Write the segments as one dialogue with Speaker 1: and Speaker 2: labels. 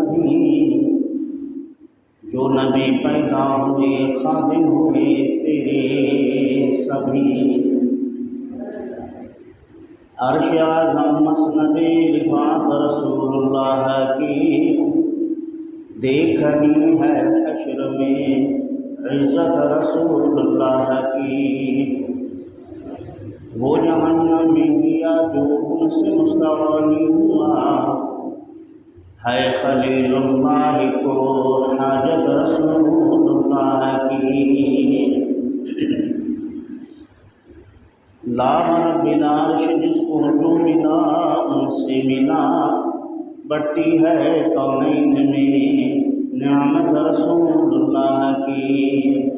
Speaker 1: بھی جو نبی پیدا ہوئے خادم ہوئے تیرے سبھی، عرش اعظم مسند رفعت رسول اللہ کی دیکھنی ہے حشر میں عزت رسول اللہ کی، وہ جہنم میں گیا جو ان سے مستغنی ہوا ہے خلیل اللہ کو حاجت رسول اللہ کی، لاور بنارش جس کو جو ملا ان سے ملا، بڑھتی ہے کونین میں نعمت رسول اللہ کی،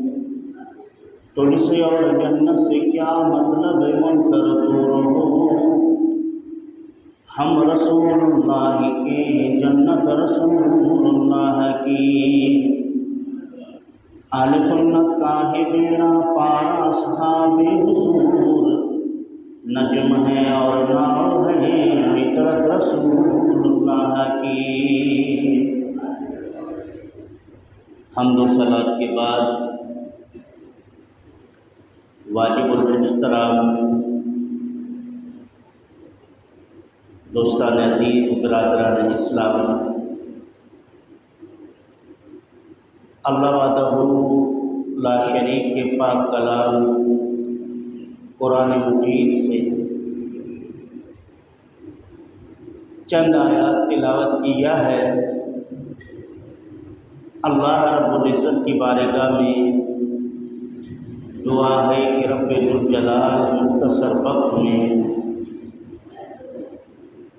Speaker 1: تجھ سے اور جنت سے کیا مطلب منکر دور ہو، ہم رسول اللہ کے جنت رسول اللہ کی، اہل سنت کا ہے بیڑا پارا اصحاب حضور، نجم ہے اور ناؤ ہے عطرت رسول اللہ کی۔ حمد و صلاۃ کے بعد واجب الاحترام دوستان عزیز، برادران اسلام، اللہ وحدہ لا شریک کے پاک کلام قرآن مجید سے چند آیات تلاوت کیا ہے۔ اللہ رب العزت کی بارگاہ میں دعا ہے کہ رب ذوالجلال مختصر وقت میں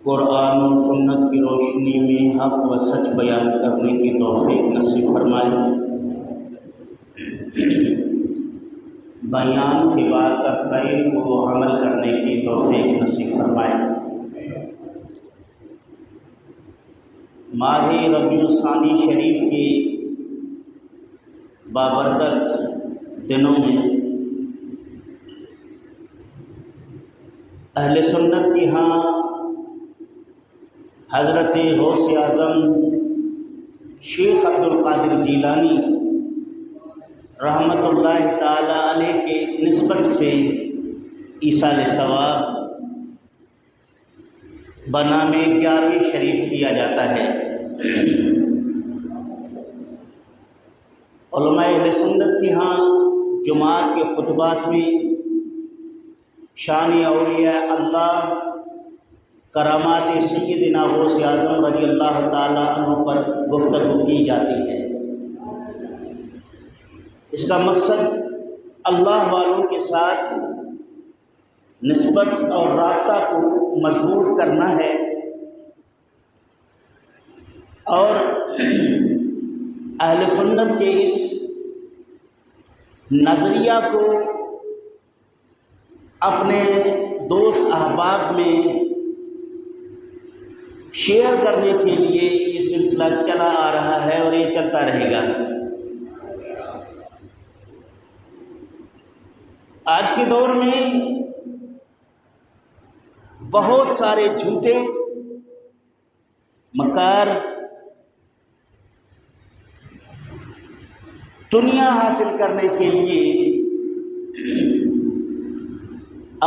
Speaker 1: قرآن و سنت کی روشنی میں حق و سچ بیان کرنے کی توفیق نصیب فرمائے، بیان کے بعد فعل کو عمل کرنے کی توفیق نصیب فرمائے۔ ماہ ربیع الثانی شریف کی بابرکت دنوں میں اہل سنت کی ہاں حضرت غوث اعظم شیخ عبد القادر جیلانی رحمۃ اللہ تعالی علیہ کے نسبت سے ایصال ثواب بنام 11ویں شریف کیا جاتا ہے۔ علماء اہل سنت کی ہاں جمعات کے خطبات میں شان اولیاء اللہ کرامات سیدنا غوث اعظم رضی اللہ تعالیٰ عنہ پر گفتگو کی جاتی ہے۔ اس کا مقصد اللہ والوں کے ساتھ نسبت اور رابطہ کو مضبوط کرنا ہے اور اہل سنت کے اس نظریہ کو اپنے دوست احباب میں شیئر کرنے کے لیے یہ سلسلہ چلا آ رہا ہے اور یہ چلتا رہے گا۔ آج کے دور میں بہت سارے جھوٹے مکار دنیا حاصل کرنے کے لیے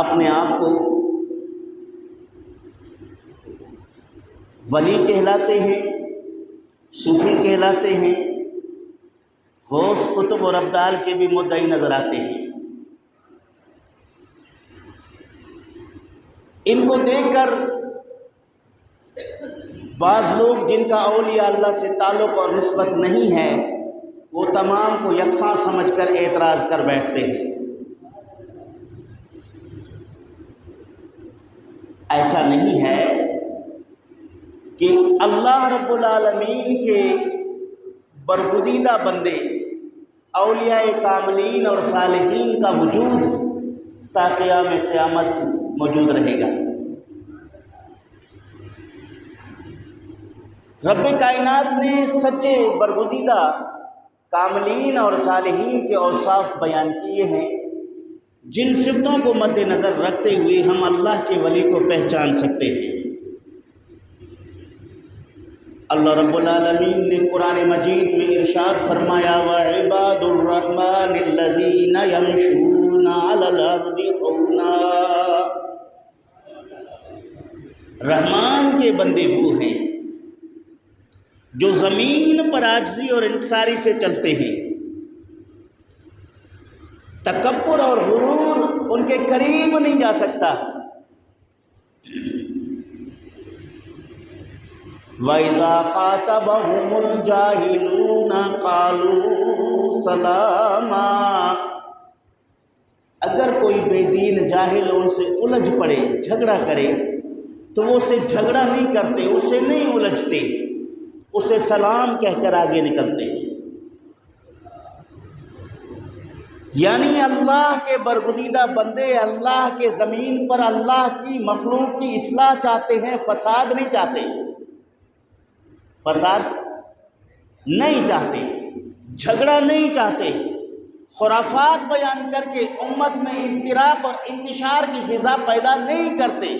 Speaker 1: اپنے آپ کو ولی کہلاتے ہیں، صوفی کہلاتے ہیں، غوث قطب اور ابدال کے بھی مدعی نظر آتے ہیں۔ ان کو دیکھ کر بعض لوگ جن کا اولیاء اللہ سے تعلق اور نسبت نہیں ہے وہ تمام کو یکساں سمجھ کر اعتراض کر بیٹھتے ہیں۔ ایسا نہیں ہے کہ اللہ رب العالمین کے برگزیدہ بندے اولیاء کاملین اور صالحین کا وجود تا قیام قیامت موجود رہے گا۔ رب کائنات نے سچے برگزیدہ کاملین اور صالحین کے اوصاف بیان کیے ہیں جن صفتوں کو مد نظر رکھتے ہوئے ہم اللہ کے ولی کو پہچان سکتے ہیں۔ اللہ رب العالمین نے قرآن مجید میں ارشاد فرمایا وَعِبَادُ الرَّحْمَنِ الَّذِينَ يَمْشُونَ عَلَى الْأَرْضِ هَوْنًا، رحمان کے بندے وہ ہیں جو زمین پر عاجزی اور انکساری سے چلتے ہیں، تکبر اور غرور ان کے قریب نہیں جا سکتا۔ وَإِذَا خَاطَبَهُمُ الْجَاهِلُونَ قَالُوا سَلَامًا، اگر کوئی بے دین جاہل ان سے الجھ پڑے، جھگڑا کرے، تو وہ اسے جھگڑا نہیں کرتے، اسے نہیں الجھتے، اسے سلام کہہ کر آگے نکلتے ہیں۔ یعنی اللہ کے برگزیدہ بندے اللہ کے زمین پر اللہ کی مخلوق کی اصلاح چاہتے ہیں، فساد نہیں چاہتے، فساد نہیں چاہتے، جھگڑا نہیں چاہتے، خرافات بیان کر کے امت میں افتراق اور انتشار کی فضا پیدا نہیں کرتے۔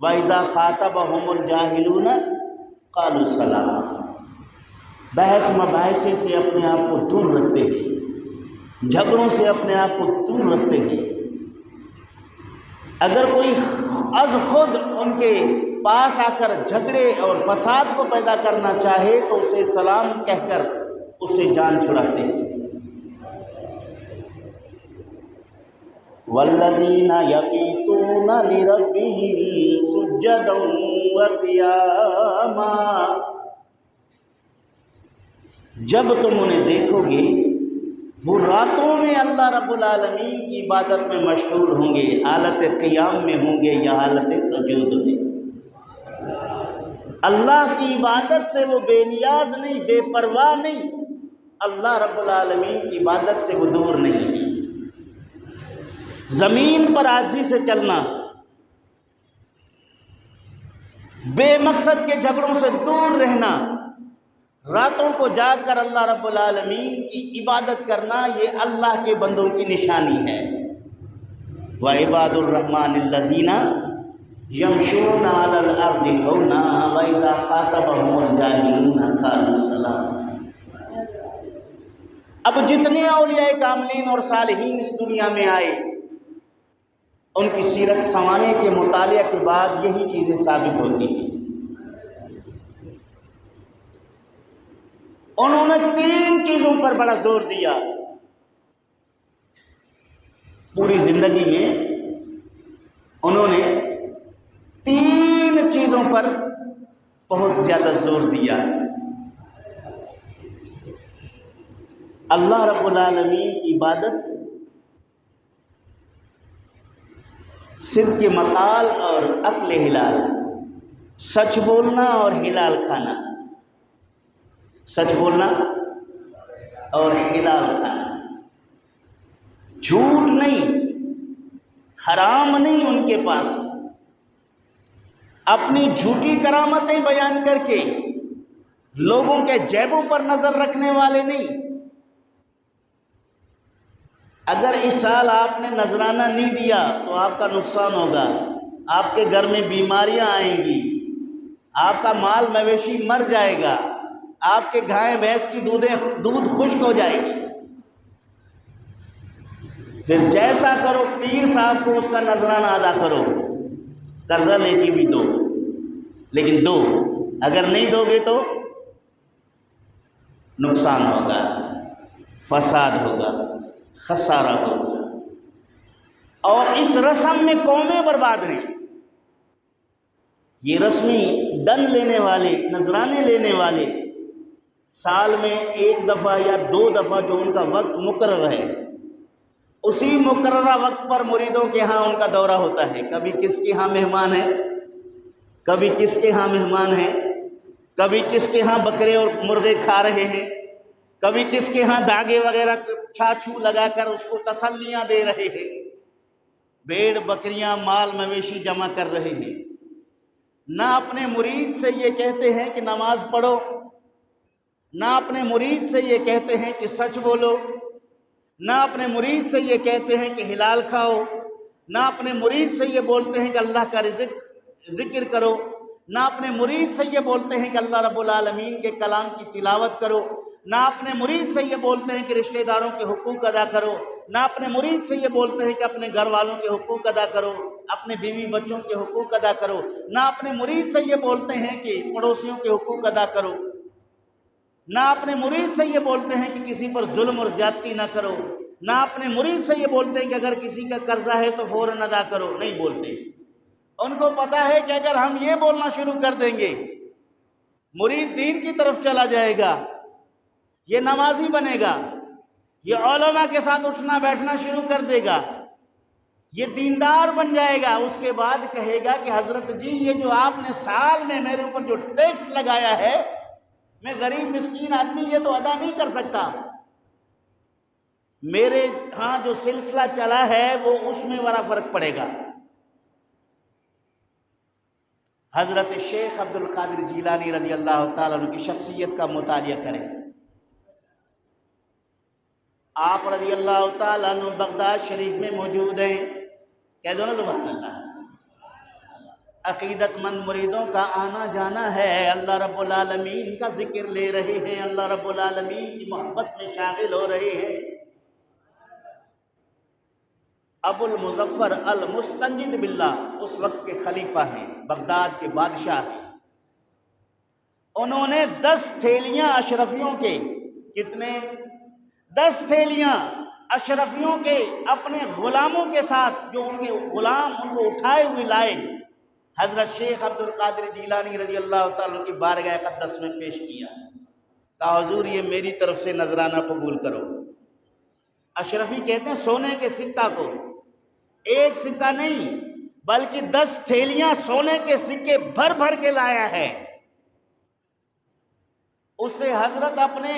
Speaker 1: وَإِذَا خَاطَبَهُمُ الْجَاهِلُونَ قَالُوا سَلَامًا، بحث مباحثے سے اپنے آپ کو دور رکھتے ہیں، جھگڑوں سے اپنے آپ کو دور رکھتے ہیں۔ اگر کوئی از خود ان کے پاس آ کر جھگڑے اور فساد کو پیدا کرنا چاہے تو اسے سلام کہہ کر اسے جان چھڑاتے ہیں۔ وَالَّذِينَ يَبِيتُونَ لِرَبِّهِمْ سُجَّدًا وَقِيَامًا، جب تم انہیں دیکھو گے وہ راتوں میں اللہ رب العالمین کی عبادت میں مشغول ہوں گے، حالت قیام میں ہوں گے یا حالت سجود میں۔ اللہ کی عبادت سے وہ بے نیاز نہیں، بے پرواہ نہیں، اللہ رب العالمین کی عبادت سے وہ دور نہیں ہے۔ زمین پر عاجزی سے چلنا، بے مقصد کے جھگڑوں سے دور رہنا، راتوں کو جاگ کر اللہ رب العالمین کی عبادت کرنا، یہ اللہ کے بندوں کی نشانی ہے۔ وَعِبَادُ الرَّحْمَنِ الَّذِينَ يَمْشُونَ عَلَى الْأَرْضِ هَوْنًا وَإِذَا خَاطَبَهُمُ الْجَاهِلُونَ قَالُوا سَلَامًا۔ اب جتنے اولیاء کاملین اور صالحین اس دنیا میں آئے، ان کی سیرت سنوارنے کے مطالعہ کے بعد یہی چیزیں ثابت ہوتی ہیں۔ انہوں نے 3 چیزوں پر بڑا زور دیا پوری زندگی میں، انہوں نے 3 چیزوں پر بہت زیادہ زور دیا۔ اللہ رب العالمین کی عبادت، صدق مقال اور عقل حلال، سچ بولنا اور حلال کھانا، سچ بولنا اور حلال کھانا، جھوٹ نہیں، حرام نہیں ان کے پاس، اپنی جھوٹی کرامتیں بیان کر کے لوگوں کے جیبوں پر نظر رکھنے والے نہیں۔ اگر اس سال آپ نے نذرانہ نہیں دیا تو آپ کا نقصان ہوگا، آپ کے گھر میں بیماریاں آئیں گی، آپ کا مال مویشی مر جائے گا، آپ کے گائے بھینس کی دودھ خشک ہو جائے گی۔ پھر جیسا کرو پیر صاحب کو اس کا نذرانہ ادا کرو، قرضہ لے کے بھی دو، لیکن دو، اگر نہیں دو گے تو نقصان ہوگا، فساد ہوگا، خسارہ ہوگا، اور اس رسم میں قومیں برباد ہیں۔ یہ رسمی دن لینے والے، نذرانے لینے والے سال میں 1 دفعہ یا 2 دفعہ جو ان کا وقت مقرر ہے، اسی مقررہ وقت پر مریدوں کے ہاں ان کا دورہ ہوتا ہے۔ کبھی کس کے ہاں مہمان ہے، کبھی کس کے ہاں مہمان ہے، کبھی کس کے ہاں بکرے اور مرغے کھا رہے ہیں، کبھی کس کے ہاں داغے وغیرہ چھاچھو لگا کر اس کو تسلیاں دے رہے ہیں، بھیڑ بکریاں مال مویشی جمع کر رہے ہیں۔ نہ اپنے مرید سے یہ کہتے ہیں کہ نماز پڑھو، نہ اپنے مرید سے یہ کہتے ہیں کہ سچ بولو، نہ اپنے مرید سے یہ کہتے ہیں کہ حلال کھاؤ، نہ اپنے مرید سے یہ بولتے ہیں کہ اللہ کا ذکر کرو، نہ اپنے مرید سے یہ بولتے ہیں کہ اللہ رب العالمین کے کلام کی تلاوت کرو، نہ اپنے مرید سے یہ بولتے ہیں کہ رشتہ داروں کے حقوق ادا کرو، نہ اپنے مرید سے یہ بولتے ہیں کہ اپنے گھر والوں کے حقوق ادا کرو، اپنے بیوی بچوں کے حقوق ادا کرو، نہ اپنے مرید سے یہ بولتے ہیں کہ پڑوسیوں کے حقوق ادا کرو، نہ اپنے مرید سے یہ بولتے ہیں کہ کسی پر ظلم اور زیادتی نہ کرو، نہ اپنے مرید سے یہ بولتے ہیں کہ اگر کسی کا قرضہ ہے تو فوراً ادا کرو، نہیں بولتے۔ ان کو پتہ ہے کہ اگر ہم یہ بولنا شروع کر دیں گے مرید دین کی طرف چلا جائے گا، یہ نمازی بنے گا، یہ علماء کے ساتھ اٹھنا بیٹھنا شروع کر دے گا، یہ دیندار بن جائے گا، اس کے بعد کہے گا کہ حضرت جی یہ جو آپ نے سال میں میرے اوپر جو ٹیکس لگایا ہے، میں غریب مسکین آدمی یہ تو ادا نہیں کر سکتا، میرے ہاں جو سلسلہ چلا ہے وہ اس میں بڑا فرق پڑے گا۔ حضرت شیخ عبد القادر جیلانی رضی اللہ تعالیٰ عنہ کی شخصیت کا مطالعہ کریں۔ آپ رضی اللہ تعالیٰ عنہ بغداد شریف میں موجود ہیں، کہہ دو نا سبحان اللہ۔ عقیدت مند مریدوں کا آنا جانا ہے، اللہ رب العالمین کا ذکر لے رہے ہیں، اللہ رب العالمین کی محبت میں شاغل ہو رہے ہیں۔ ابو المظفر المستنجد باللہ اس وقت کے خلیفہ ہیں، بغداد کے بادشاہ ہیں۔ انہوں نے 10 تھیلیاں اشرفیوں کے، کتنے؟ 10 تھیلیاں اشرفیوں کے اپنے غلاموں کے ساتھ، جو ان کے غلام ان کو اٹھائے ہوئے لائے، حضرت شیخ عبد القادر جیلانی رضی اللہ تعالیٰ عنہ کی بارگاہ اقدس میں پیش کیا، کہا حضور یہ میری طرف سے نذرانہ قبول کرو۔ اشرفی کہتے ہیں سونے کے سکہ کو، ایک سکہ نہیں بلکہ 10 تھیلیاں سونے کے سکے بھر بھر کے لایا ہے۔ اس سے حضرت اپنے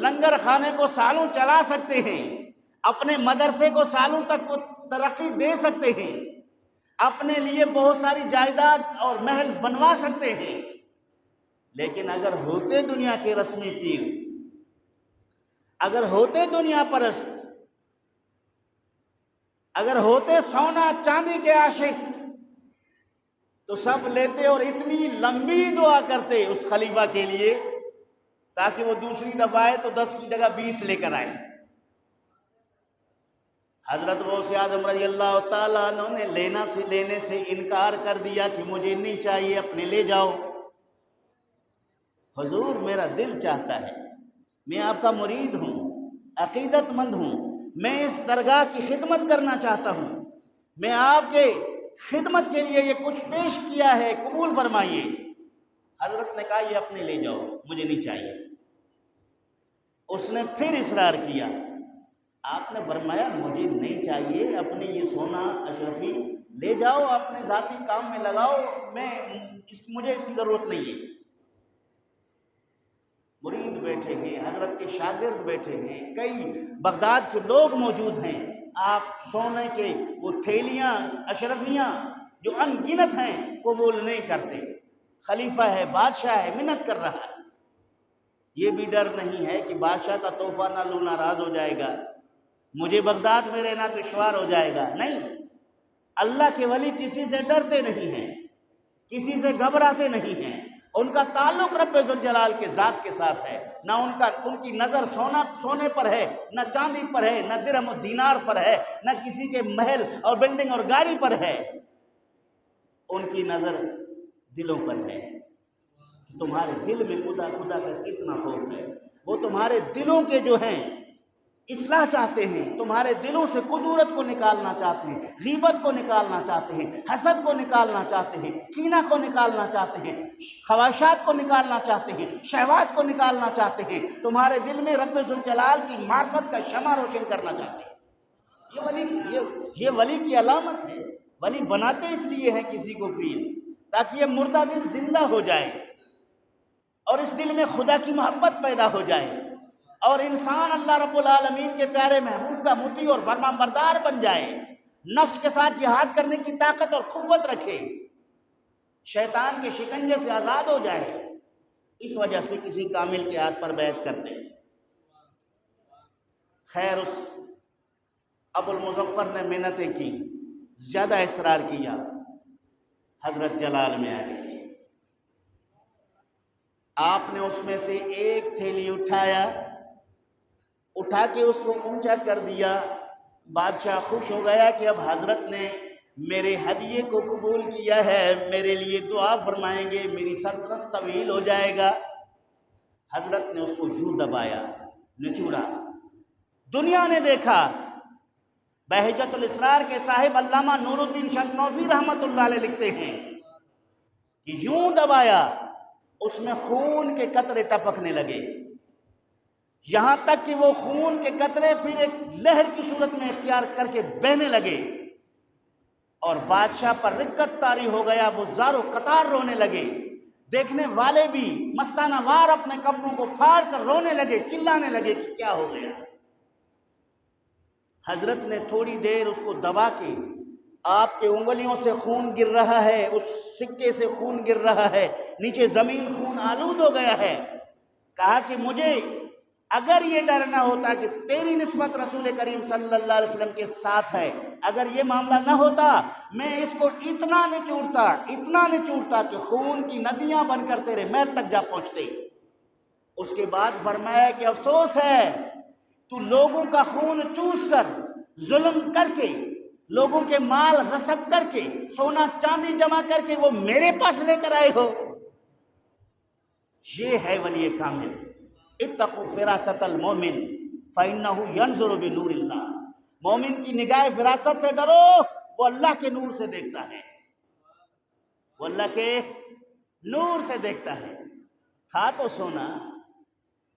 Speaker 1: لنگر خانے کو سالوں چلا سکتے ہیں، اپنے مدرسے کو سالوں تک وہ ترقی دے سکتے ہیں، اپنے لیے بہت ساری جائیداد اور محل بنوا سکتے ہیں۔ لیکن اگر ہوتے دنیا کے رسمی پیر، اگر ہوتے دنیا پرست، اگر ہوتے سونا چاندی کے عاشق تو سب لیتے اور اتنی لمبی دعا کرتے اس خلیفہ کے لیے تاکہ وہ دوسری دفعہ آئے تو 10 کی جگہ 20 لے کر آئے۔ حضرت غوث اعظم رضی اللہ تعالیٰ عنہ نے لینے سے انکار کر دیا کہ مجھے نہیں چاہیے، اپنے لے جاؤ۔ حضور میرا دل چاہتا ہے، میں آپ کا مرید ہوں، عقیدت مند ہوں، میں اس درگاہ کی خدمت کرنا چاہتا ہوں، میں آپ کے خدمت کے لیے یہ کچھ پیش کیا ہے، قبول فرمائیے۔ حضرت نے کہا یہ اپنے لے جاؤ، مجھے نہیں چاہیے۔ اس نے پھر اصرار کیا، آپ نے فرمایا مجھے نہیں چاہیے، اپنے یہ سونا اشرفی لے جاؤ، اپنے ذاتی کام میں لگاؤ، مجھے اس کی ضرورت نہیں ہے۔ مرید بیٹھے ہیں، حضرت کے شاگرد بیٹھے ہیں، کئی بغداد کے لوگ موجود ہیں، آپ سونے کے وہ تھیلیاں اشرفیاں جو ان گنت ہیں قبول نہیں کرتے۔ خلیفہ ہے، بادشاہ ہے، منت کر رہا ہے، یہ بھی ڈر نہیں ہے کہ بادشاہ کا تحفہ نہ لوں ناراض ہو جائے گا، مجھے بغداد میں رہنا دشوار ہو جائے گا۔ نہیں، اللہ کے ولی کسی سے ڈرتے نہیں ہیں، کسی سے گھبراتے نہیں ہیں، ان کا تعلق رب ذوالجلال کے ذات کے ساتھ ہے، نہ ان کی نظر سونے پر ہے، نہ چاندی پر ہے، نہ درہم و دینار پر ہے، نہ کسی کے محل اور بلڈنگ اور گاڑی پر ہے، ان کی نظر دلوں پر ہے۔ تمہارے دل میں خدا کا کتنا خوف ہے، وہ تمہارے دلوں کے جو ہیں اصلاح چاہتے ہیں، تمہارے دلوں سے کدورت کو نکالنا چاہتے ہیں، غیبت کو نکالنا چاہتے ہیں، حسد کو نکالنا چاہتے ہیں، کینہ کو نکالنا چاہتے ہیں، خواہشات کو نکالنا چاہتے ہیں، شہوات کو نکالنا چاہتے ہیں، تمہارے دل میں رب ذوالجلال کی معرفت کا شمع روشن کرنا چاہتے ہیں۔ یہ ولی کی علامت ہے۔ ولی بناتے اس لیے ہیں کسی کو پیر تاکہ یہ مردہ دل زندہ ہو جائے اور اس دل میں خدا کی محبت پیدا ہو جائے اور انسان اللہ رب العالمین کے پیارے محبوب کا مطیع اور فرمان بردار بن جائے، نفس کے ساتھ جہاد کرنے کی طاقت اور قوت رکھے، شیطان کے شکنجے سے آزاد ہو جائے۔ اس وجہ سے کسی کامل کے ہاتھ پر بیعت کرتے۔ خیر، اس ابو المظفر نے منتیں کی، زیادہ اصرار کیا، حضرت جلال میں آ گئے، آپ نے اس میں سے ایک تھیلی اٹھایا، اٹھا کے اس کو اونچا کر دیا۔ بادشاہ خوش ہو گیا کہ اب حضرت نے میرے ہدیے کو قبول کیا ہے، میرے لیے دعا فرمائیں گے، میری سلطنت طویل ہو جائے گا۔ حضرت نے اس کو یوں دبایا، نچوڑا۔ دنیا نے دیکھا، بہجت الاسرار کے صاحب علامہ نور الدین شنقیطی رحمۃ اللہ علیہ لکھتے ہیں کہ یوں دبایا، اس میں خون کے قطرے ٹپکنے لگے، یہاں تک کہ وہ خون کے قطرے پھر ایک لہر کی صورت میں اختیار کر کے بہنے لگے، اور بادشاہ پر رقت طاری ہو گیا، وہ زار و قطار رونے لگے۔ دیکھنے والے بھی مستانہ وار اپنے کپڑوں کو پھاڑ کر رونے لگے، چلانے لگے کہ کیا ہو گیا۔ حضرت نے تھوڑی دیر اس کو دبا کے، آپ کے انگلیوں سے خون گر رہا ہے، اس سکے سے خون گر رہا ہے، نیچے زمین خون آلود ہو گیا ہے، کہا کہ مجھے اگر یہ ڈر نہ ہوتا کہ تیری نسبت رسول کریم صلی اللہ علیہ وسلم کے ساتھ ہے، اگر یہ معاملہ نہ ہوتا، میں اس کو اتنا نچوڑتا کہ خون کی ندیاں بن کر تیرے محل تک جا پہنچتے۔ اس کے بعد فرمایا کہ افسوس ہے، تو لوگوں کا خون چوس کر، ظلم کر کے، لوگوں کے مال غصب کر کے، سونا چاندی جمع کر کے وہ میرے پاس لے کر آئے ہو۔ یہ ہے ولی کامل۔ اتقوا فراست المومن فإنہ ینظر بنور اللہ۔ مومن کی نگاہ فراست سے ڈرو، وہ اللہ کے نور سے دیکھتا ہے، وہ اللہ کے نور سے دیکھتا ہے۔ تھا تو سونا،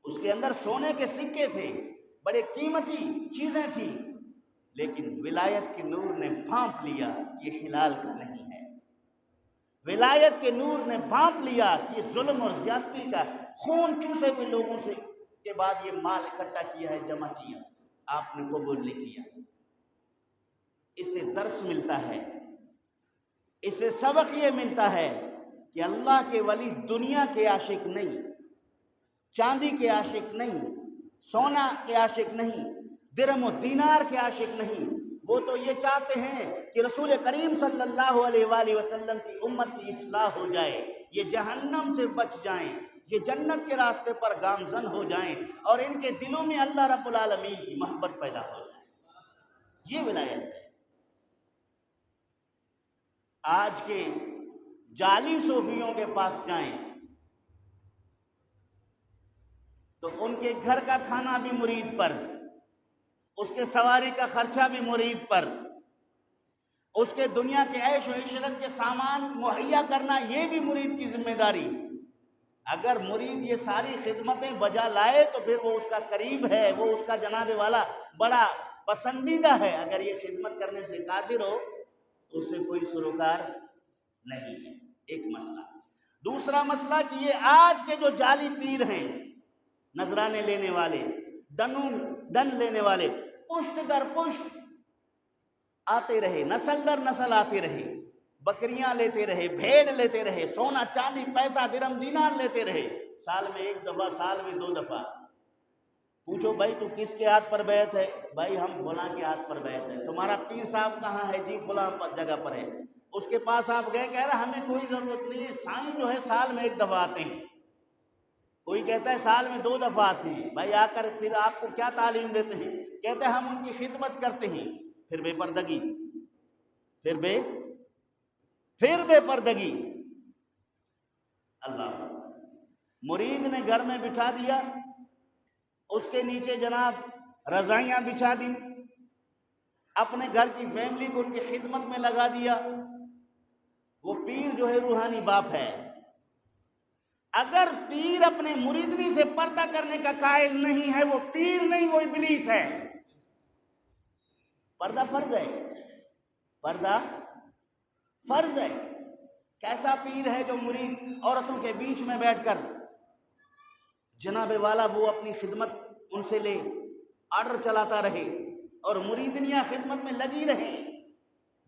Speaker 1: اس کے اندر سونے کے سکے تھے، بڑے قیمتی چیزیں تھیں، لیکن ولایت کے نور نے بھانپ لیا کہ یہ حلال کا نہیں ہے۔ ولایت کے نور نے بھانپ لیا کہ یہ ظلم اور زیادتی کا، خون چوسے ہوئے لوگوں سے کے بعد یہ مال اکٹھا کیا ہے، جمع کیا، آپ نے قبول نہیں کیا۔ اسے درس ملتا ہے، اسے سبق یہ ملتا ہے کہ اللہ کے ولی دنیا کے عاشق نہیں، چاندی کے عاشق نہیں، سونا کے عاشق نہیں، درہم و دینار کے عاشق نہیں۔ وہ تو یہ چاہتے ہیں کہ رسول کریم صلی اللہ علیہ وآلہ وسلم کی امت کی اصلاح ہو جائے، یہ جہنم سے بچ جائیں، یہ جنت کے راستے پر گامزن ہو جائیں، اور ان کے دلوں میں اللہ رب العالمین کی محبت پیدا ہو جائے۔ یہ ولایت ہے۔ آج کے جعلی صوفیوں کے پاس جائیں تو ان کے گھر کا کھانا بھی مرید پر، اس کے سواری کا خرچہ بھی مرید پر، اس کے دنیا کے عیش و عشرت کے سامان مہیا کرنا یہ بھی مرید کی ذمہ داری۔ اگر مرید یہ ساری خدمتیں بجا لائے تو پھر وہ اس کا قریب ہے، وہ اس کا جناب والا بڑا پسندیدہ ہے۔ اگر یہ خدمت کرنے سے قاصر ہو تو اس سے کوئی سروکار نہیں ہے۔ ایک مسئلہ۔ دوسرا مسئلہ کہ یہ آج کے جو جعلی پیر ہیں، نذرانے لینے والے، دن لینے والے، پشت در پشت آتے رہے، نسل در نسل آتے رہے، بکریاں لیتے رہے، بھیڑ لیتے رہے، سونا چاندی پیسہ درہم دینار لیتے رہے، سال میں ایک دفعہ، سال میں دو دفعہ۔ پوچھو بھائی تو کس کے ہاتھ پر بیعت ہے؟ بھائی ہم فلاں کے ہاتھ پر بیعت ہے۔ تمہارا پیر صاحب کہاں ہے؟ جی فلاں جگہ پر ہے۔ اس کے پاس آپ گئے، کہہ رہا ہمیں کوئی ضرورت نہیں ہے، سائیں جو ہے سال میں ایک دفعہ آتے ہیں، کوئی کہتا ہے سال میں دو دفعہ آتے ہیں۔ بھائی آ کر پھر آپ کو کیا تعلیم دیتے ہیں؟ کہتے ہیں ہم ان کی خدمت کرتے ہیں۔ پھر بے پردگی، پھر بے پردگی۔ اللہ مرید نے گھر میں بٹھا دیا، اس کے نیچے جناب رضائیاں بچھا دی، اپنے گھر کی فیملی کو ان کی خدمت میں لگا دیا۔ وہ پیر جو ہے روحانی باپ ہے۔ اگر پیر اپنے مریدنی سے پردہ کرنے کا قائل نہیں ہے، وہ پیر نہیں، وہ ابلیس ہے۔ پردہ فرض ہے، پردہ فرض ہے۔ کیسا پیر ہے جو مرید عورتوں کے بیچ میں بیٹھ کر جناب والا وہ اپنی خدمت ان سے لے، آرڈر چلاتا رہے اور مریدنیاں خدمت میں لگی رہے؟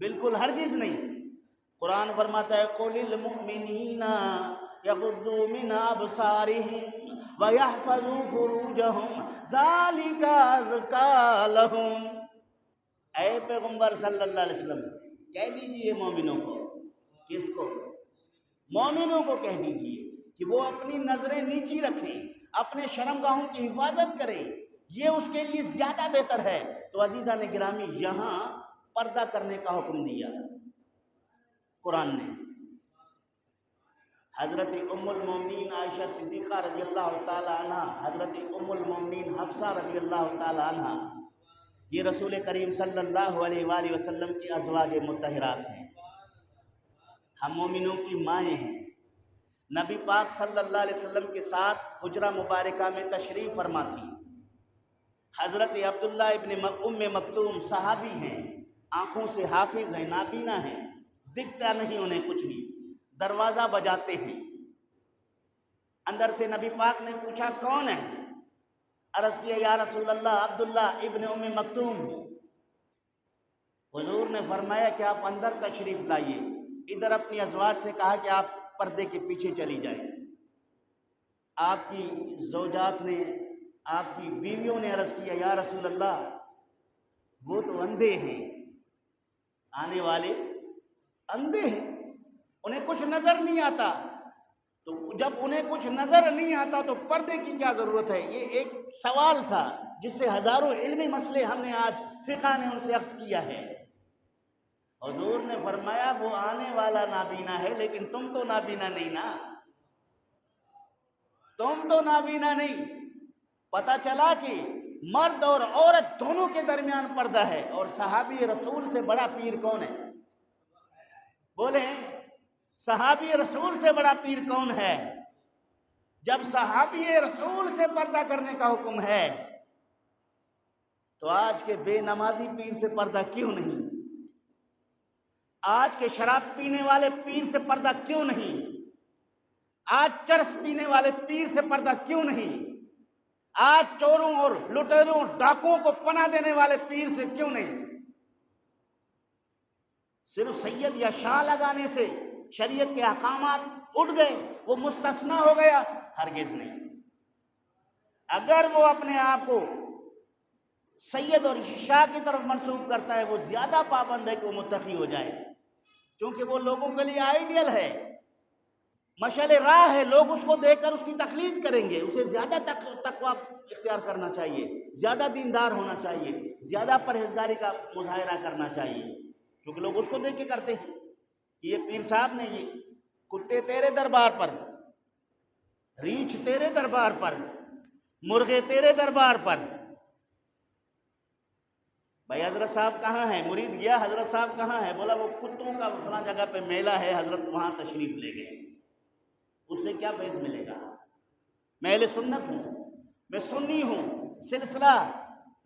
Speaker 1: بالکل ہرگز نہیں۔ قرآن فرماتا ہے قُلِ الْمُؤْمِنِينَ يَغُضُّوا مِنْ أَبْصَارِهِمْ وَيَحْفَظُوا فُرُوجَهُمْ ذَلِكَ أَزْكَىٰ لَهُمْ۔ اے پیغمبر صلی اللہ علیہ وسلم کہہ دیجئے مومنوں کو، کس کو؟ مومنوں کو کہہ دیجئے کہ وہ اپنی نظریں نیچی رکھیں، اپنے شرمگاہوں کی حفاظت کریں، یہ اس کے لیے زیادہ بہتر ہے۔ تو عزیزان گرامی، یہاں پردہ کرنے کا حکم دیا قرآن نے۔ حضرت ام المومنین عائشہ صدیقہ رضی اللہ تعالی عنہ، حضرت ام المومنین حفصہ رضی اللہ تعالی عنہ، یہ رسول کریم صلی اللہ علیہ وآلہ وسلم کی ازواج مطہرات ہیں، ہم مومنوں کی مائیں ہیں۔ نبی پاک صلی اللہ علیہ وسلم کے ساتھ حجرہ مبارکہ میں تشریف فرما تھی۔ حضرت عبداللہ ابن ام مکتوم صحابی ہیں، آنکھوں سے حافظ ہیں، نابینا ہیں، دکھتا نہیں انہیں کچھ بھی، دروازہ بجاتے ہیں۔ اندر سے نبی پاک نے پوچھا کون ہے؟ عرض کیا یا رسول اللہ عبداللہ ابن ام مکتوم۔ حضور نے فرمایا کہ آپ اندر تشریف لائیے۔ ادھر اپنی ازواج سے کہا کہ آپ پردے کے پیچھے چلی جائیں۔ آپ کی زوجات نے، آپ کی بیویوں نے عرض کیا یا رسول اللہ وہ تو اندھے ہیں، آنے والے اندھے ہیں، انہیں کچھ نظر نہیں آتا۔ تو جب انہیں کچھ نظر نہیں آتا تو پردے کی کیا ضرورت ہے؟ یہ ایک سوال تھا جس سے ہزاروں علمی مسئلے ہم نے آج فقہ نے ان سے اخذ کیا ہے۔ حضور نے فرمایا وہ آنے والا نابینا ہے لیکن تم تو نابینا نہیں نا، تم تو نابینا نہیں۔ پتہ چلا کہ مرد اور عورت دونوں کے درمیان پردہ ہے۔ اور صحابی رسول سے بڑا پیر کون ہے؟ بولیں، صحابی رسول سے بڑا پیر کون ہے؟ جب صحابی رسول سے پردہ کرنے کا حکم ہے تو آج کے بے نمازی پیر سے پردہ کیوں نہیں؟ آج کے شراب پینے والے پیر سے پردہ کیوں نہیں؟ آج چرس پینے والے پیر سے پردہ کیوں نہیں؟ آج چوروں اور لٹیروں ڈاکوؤں کو پناہ دینے والے پیر سے کیوں نہیں؟ صرف سید یا شاہ لگانے سے شریعت کے احکامات اٹھ گئے، وہ مستثنا ہو گیا؟ ہرگز نہیں۔ اگر وہ اپنے آپ کو سید اور شاہ کی طرف منسوب کرتا ہے وہ زیادہ پابند ہے کہ وہ متقی ہو جائے، چونکہ وہ لوگوں کے لیے آئیڈیل ہے، مشعل راہ ہے، لوگ اس کو دیکھ کر اس کی تقلید کریں گے۔ اسے زیادہ تقویٰ اختیار کرنا چاہیے، زیادہ دیندار ہونا چاہیے، زیادہ پرہیزگاری کا مظاہرہ کرنا چاہیے، کیونکہ لوگ اس کو دیکھ کے کرتے ہیں کہ یہ پیر صاحب نے، یہ کتے تیرے دربار پر، ریچھ تیرے دربار پر، مرغے تیرے دربار پر۔ بھائی حضرت صاحب کہاں ہیں؟ مرید گیا حضرت صاحب کہاں ہے؟ بولا وہ کتوں کا فلاں جگہ پہ میلہ ہے، حضرت وہاں تشریف لے گئے۔ اس سے کیا فیض ملے گا؟ میں اہل سنت ہوں، میں سنی ہوں، سلسلہ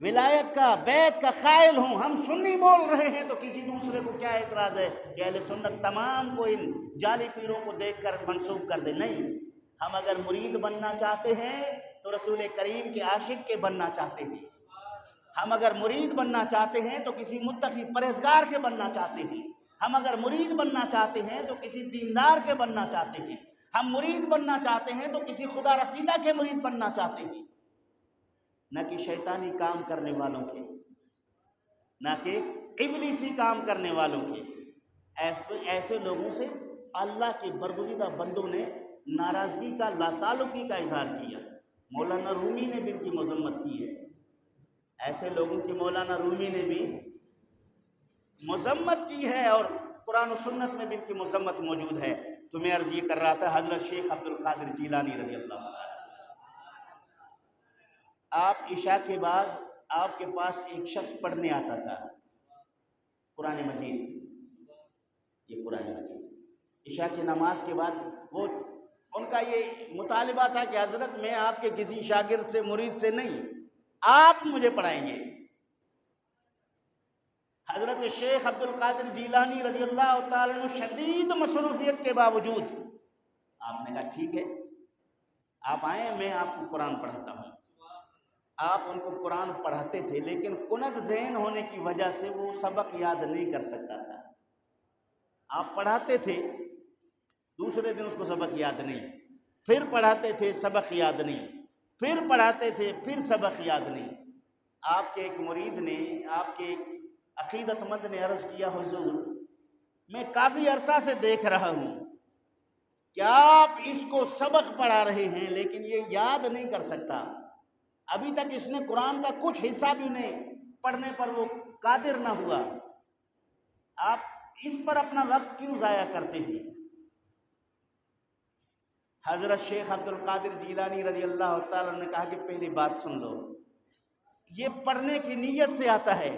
Speaker 1: ولایت کا، بیعت کا قائل ہوں۔ ہم سنی بول رہے ہیں تو کسی دوسرے کو کیا اعتراض ہے کہ اہل سنت تمام کو ان جعلی پیروں کو دیکھ کر منسوب کر دے؟ نہیں، ہم اگر مرید بننا چاہتے ہیں تو رسول کریم کے عاشق کے بننا چاہتے ہیں۔ ہم اگر مرید بننا چاہتے ہیں تو کسی متقی پرہیزگار کے بننا چاہتے ہیں۔ ہم اگر مرید بننا چاہتے ہیں تو کسی دیندار کے بننا چاہتے ہیں۔ ہم مرید بننا چاہتے ہیں تو کسی خدا رسیدہ کے مرید بننا چاہتے ہیں، نہ کہ شیطانی کام کرنے والوں کے، نہ کہ ابلیسی کام کرنے والوں کے۔ ایسے لوگوں سے اللہ کے برگزیدہ بندوں نے ناراضگی کا، لا تعلقی کا اظہار کیا۔ مولانا رومی نے بھی ان کی مذمت کی ہے، ایسے لوگوں کی مولانا رومی نے بھی مذمت کی ہے، اور قرآن و سنت میں بھی ان کی مذمت موجود ہے۔ تو میں عرض یہ کر رہا تھا، حضرت شیخ عبد القادر جیلانی رضی اللہ عنہ، آپ عشاء کے بعد آپ کے پاس ایک شخص پڑھنے آتا تھا قرآن مجید، یہ قرآن مجید عشاء کی نماز کے بعد، وہ ان کا یہ مطالبہ تھا کہ حضرت میں آپ کے کسی شاگرد سے، مرید سے نہیں، آپ مجھے پڑھائیں گے۔ حضرت شیخ عبد القادر جیلانی رضی اللہ تعالیٰ عنہ شدید مصروفیت کے باوجود آپ نے کہا ٹھیک ہے آپ آئیں، میں آپ کو قرآن پڑھاتا ہوں۔ آپ ان کو قرآن پڑھاتے تھے، لیکن کنت ذہن ہونے کی وجہ سے وہ سبق یاد نہیں کر سکتا تھا۔ آپ پڑھاتے تھے، دوسرے دن اس کو سبق یاد نہیں، پھر پڑھاتے تھے، سبق یاد نہیں، پھر پڑھاتے تھے، پھر سبق یاد نہیں۔ آپ کے ایک مرید نے، آپ کے ایک عقیدت مند نے عرض کیا حضور میں کافی عرصہ سے دیکھ رہا ہوں کیا آپ اس کو سبق پڑھا رہے ہیں لیکن یہ یاد نہیں کر سکتا، ابھی تک اس نے قرآن کا کچھ حصہ بھی نہیں پڑھنے پر وہ قادر نہ ہوا، آپ اس پر اپنا وقت کیوں ضائع کرتے ہیں؟ حضرت شیخ عبد القادر جیلانی رضی اللہ تعالیٰ نے کہا کہ پہلی بات سن لو، یہ پڑھنے کی نیت سے آتا ہے،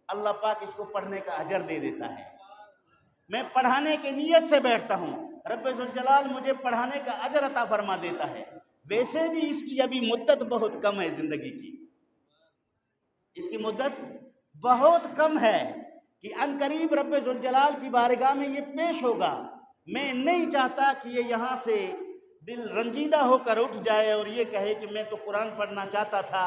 Speaker 1: اللہ پاک اس کو پڑھنے کا اجر دے دیتا ہے۔ میں پڑھانے کی نیت سے بیٹھتا ہوں، رب ذوالجلال مجھے پڑھانے کا اجر عطا فرما دیتا ہے۔ ویسے بھی اس کی ابھی مدت بہت کم ہے زندگی کی، اس کی مدت بہت کم ہے کہ ان قریب رب ذوالجلال کی بارگاہ میں یہ پیش ہوگا۔ میں نہیں چاہتا کہ یہ یہاں سے دل رنجیدہ ہو کر اٹھ جائے اور یہ کہے کہ میں تو قرآن پڑھنا چاہتا تھا،